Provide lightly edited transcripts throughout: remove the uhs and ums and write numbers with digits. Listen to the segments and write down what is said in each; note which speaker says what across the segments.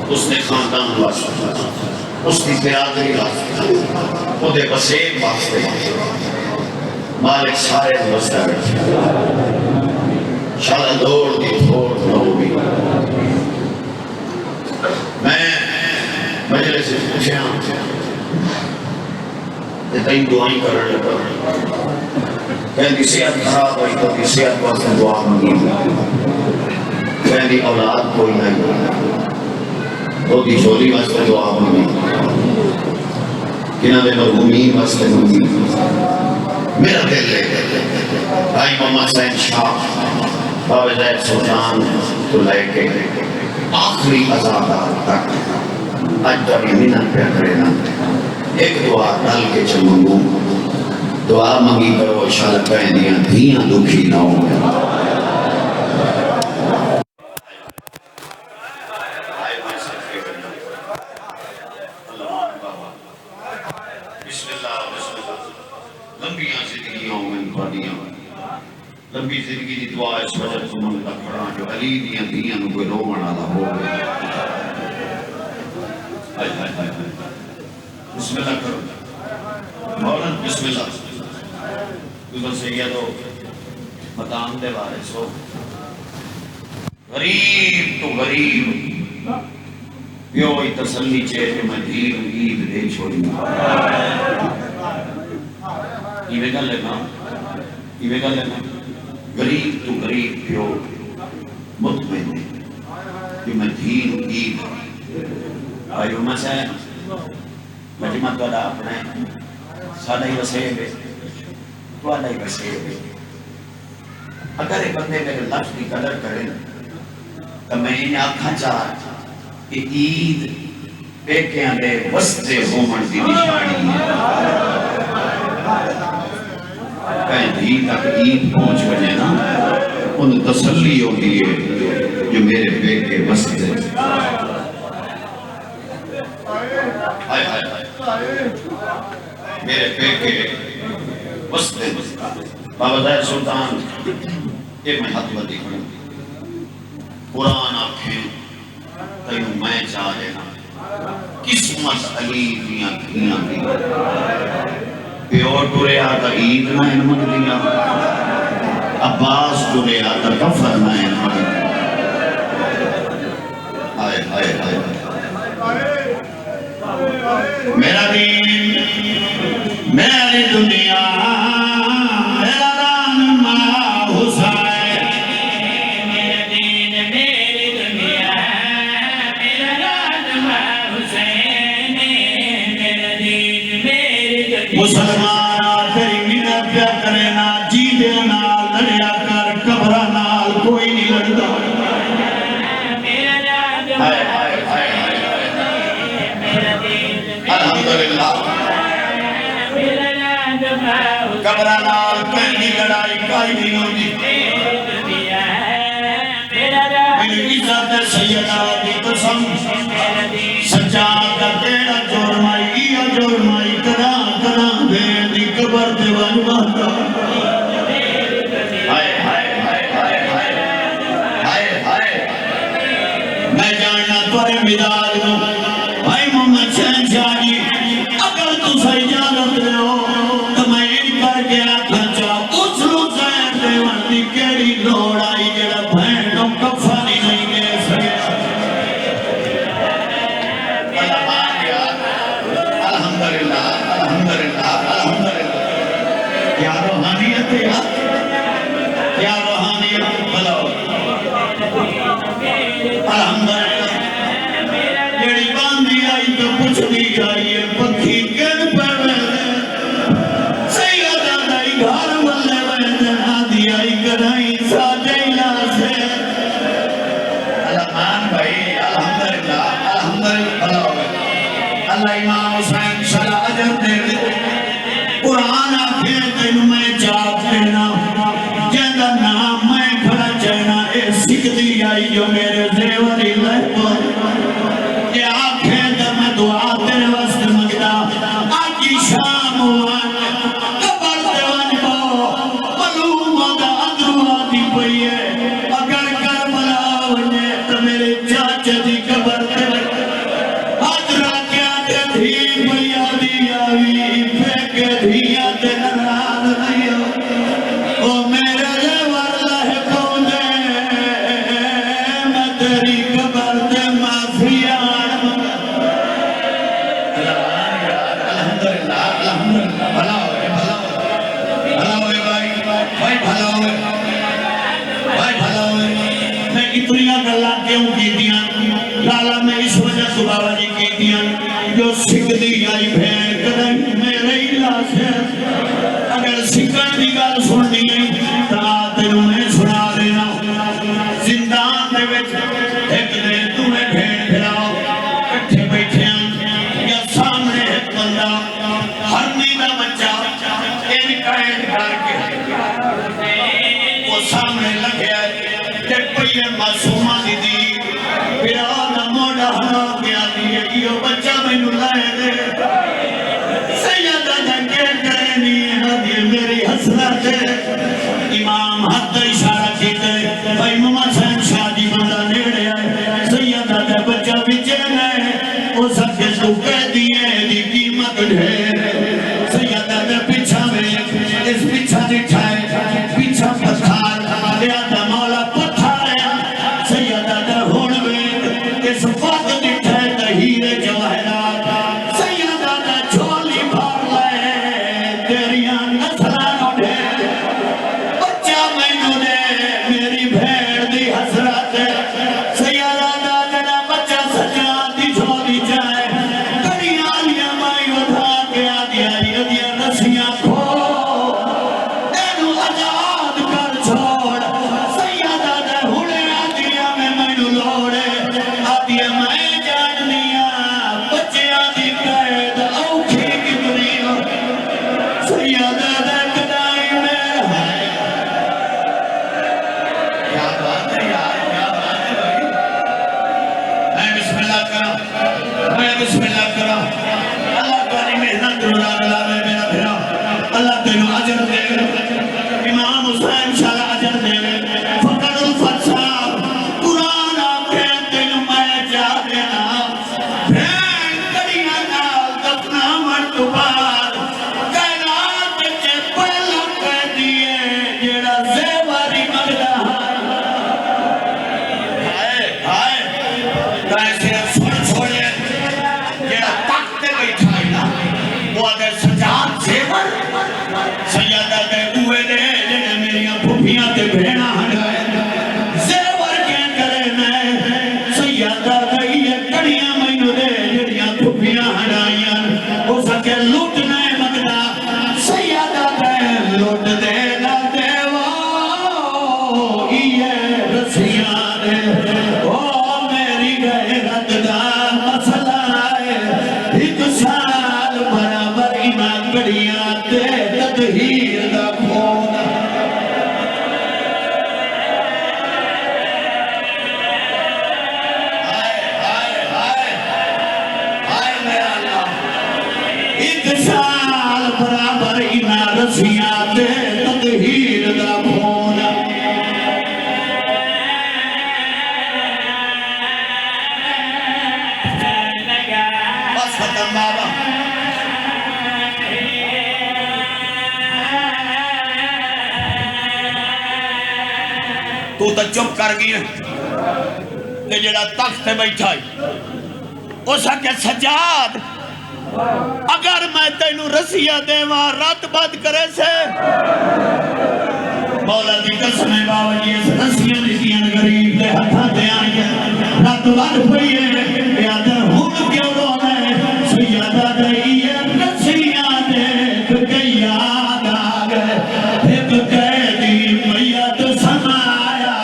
Speaker 1: उसने खानदान वास्ते, उसकी बिरादरी वास्ते, उहदे वसेब वास्ते मालिक सारे वसदा बैठे शाला दौड़ दी थोड़ न होगी। मैं मजलिस से पूछा कई दुआएं कर लगा, कहती सेहत खराब हुई तो सेहत वास्ते दुआ मंगी, कहती औलाद कोई नहीं तो दी झोली वास्ते दुआ मंगी, किना दे मरहूमीन वास्ते मंगी। मेरा दिल ले भाई मोहम्मद सैन शाह बाबा ज़ैद सुल्तान तो लेके आखिरी अज़ादार तक आज तक मिन्नत पे करेना, एक दुआ डाल के चलूंगू, दुआ मंगी करो इंशाअल्लाह कह दिया धियां दुखी ना हो। लंबी जिंदगी की दुआ इस वजह से मंगता खड़ा जो अली दियां धियां नु कोई रोवण वाला हो गया। हाय हाय हाय बिस्मिल्लाह करो मौलाना बिस्मिल्लाह। गुजर से गया तो मकाम दे वारिस हो, गरीब तो गरीब यो ही तसल्ली चे कि मैं धीर ईद दे छोड़ी इवे गल है ना, इवे गल है ना। गरीब तो गरीब प्यो मुतमईन कि मैं धीर ईद आयो मसे मजमा तोड़ा अपने सादा ही वसेब है तोड़ा ही वसेब है। अगर एक बंदे मेरे लफ्ज़ की कदर करे तो मैं इन्हें आखा चाह कि ईद पेकियां दे वस्ते होमन दी निशानी है। कहीं धी तक ईद पहुंच वजे ना उन्हें तसल्ली होती है जो मेरे बेटे बसते। हाय हाय हाय मेरे बेटे बसते। बाबा दायर सुल्तान ये मैं हाथ बंदी करूं कुरान आखे तेन मैं चाह लेना किस्मत अली दियां खियां दी प्यो टुरिया तो ईद ना मन दिया अब्बास टुरिया तो कफर ना मन। हाय हाय हाय मेरा दीन मेरी दुनिया मेरा राम माँ हुसैन। मेरा दीन मेरी दुनिया मेरा राम माँ हुसैन। मेरा दीन मेरी दुनिया मुसलमान तेरी मिन्नत क्या करे ना जीदे नाल लड़िया कर कब्रा नाल कोई नहीं लड़ता। हाय हाय हाय अल्हम्दुलिल्लाह कब्रा नाल पहली लड़ाई काई नहीं होती। मेरी इज्जत सैयदा दी कसम सच्चाई का तेरा जोरमाई या जोरमाई कदा कदा भेड़ दी कब्र ते बनवाता। हाय हाय हाय हाय हाय हाय हाय मैं जानना तुम्हारे मिजाज को भाई मोहम्मद शहंशाह जी अगर तुम इजाजत लो तो मैं करके आखा चाह उस रुज़ैन देवन दी केड़ी लोड़ आई जेड़ा भैन को कफनी नहीं दे सके। अल्हम्दुलिल्लाह अल्हम्दुलिल्लाह अल्हम्दुलिल्लाह क्या रूहानियत है क्या रूहानियत बोलो अल्हम्दुलिल्लाह। जेड़ी बांधी आई तो पुछदी आई है पखी किन पर सैयदा दाई घर वल्ले वैसे आदि आई कराई साजैला से। अल्लाह भाई अल्हम्दुलिल्लाह अल्हम्दुलिल्लाह अल्लाह इमाम हुसैन सदा अजर दे कुरान आखे तेन मैं जाप देना जेदा नाम मैं खड़ा चलना ए सिकदी आई जो मेरे जेवरी लहबो ये आखे तो मैं दुआ तेरे वास्ते मंगदा आज की शाम हुआ कबर देवन को मालूम होगा अंदरुआ दी पई है अगर करबला वने तो मेरे चाचा दी कबर ते हाजरा क्या ते थी भैया दी आवी फेंके धिया ते नाराज नहीं हो ओ मेरे जेवर लहबो दे मैं तेरी कबर ते माफिया। लाला मैं इस वजह से बाबा जी कीतियां जो सिकदी आई भैन कदम मेरे इलाज है अगर सिकन की गल सुननी है तो तेन मैं सुना देना। जिंदान दे विच एक दिन तुम्हें भैन फिराओ इकट्ठे बैठे या सामने एक बंदा हरनी का बच्चा इन कैद करके वो सामने लगे ते पईए मासूमा दी बच्चा मैनू लाए दे सैयदा जंगे करनी मेरी हसरत इमाम हाथ इशारा कीते भाई मोहम्मद शहंशाह जी बंदा नेड़े आए सैयदा दा बच्चा विच गए ओ सके तू कह दिए दी कीमत ढेर सैयदा दा पीछा में इस पीछा दिखाए पीछा पत्थर लिया दा मौला पत्थर सैयदा दा हुण वे इस वक्त हीरे जवाहरात सैयदा दा झोली भर ले तेरियां नसलां ढेर बच्चा मैनू अल्लाह तेन अजर दे इमाम हुसैन शाह अजर दे फकरुल फतसा कुरान आखे तेन मैं जा देना भैन कड़ियां नाल दफना मन तो बाद कायनात च पहला कह दिए जेड़ा ज़ेवारी मंगदा हाय हाय कैसे सुन छोड़े जेड़ा तख्त ते बैठा है ना वो आदे सजाद ज़ेवर सैयदा दे उए दे जेड़े मेरियां फुफियां ते भेणा हंडाए ज़ेवर के करे मैं सैयदा दे ये कड़ियां मैनू दे जेड़ियां फुफियां हंडाइयां हो सके लुट नहीं मंगदा सैयदा दे लुट दे ना देवा ये रसियां दे ओ मेरी गैरत दा मसला है एक साल बराबर इना कड़ियां ते तदहीर दा खून हाय हाय हाय हाय मेरा अल्लाह एक साल बराबर इना रसियां ते तदहीर दा खून बस खत्म बाबा तू तो चुप कर गई ते जेड़ा तख्त ते बैठा है उस आखे सजाद अगर मैं तेनू रसिया देवा रत बद करे से मौला दी कसम है बाबा जी इस रसियां दितियां गरीब दे हत्थां ते आईयां रत बद पई है याद हुन क्यों रोना है सैयदा दे ये रसियां देख के याद आ गए एक कैदी मैयत समाया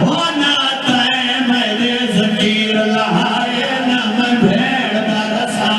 Speaker 1: हो ना तै मेरे जंजीर लहाए ना मैं भेड़ दा रसा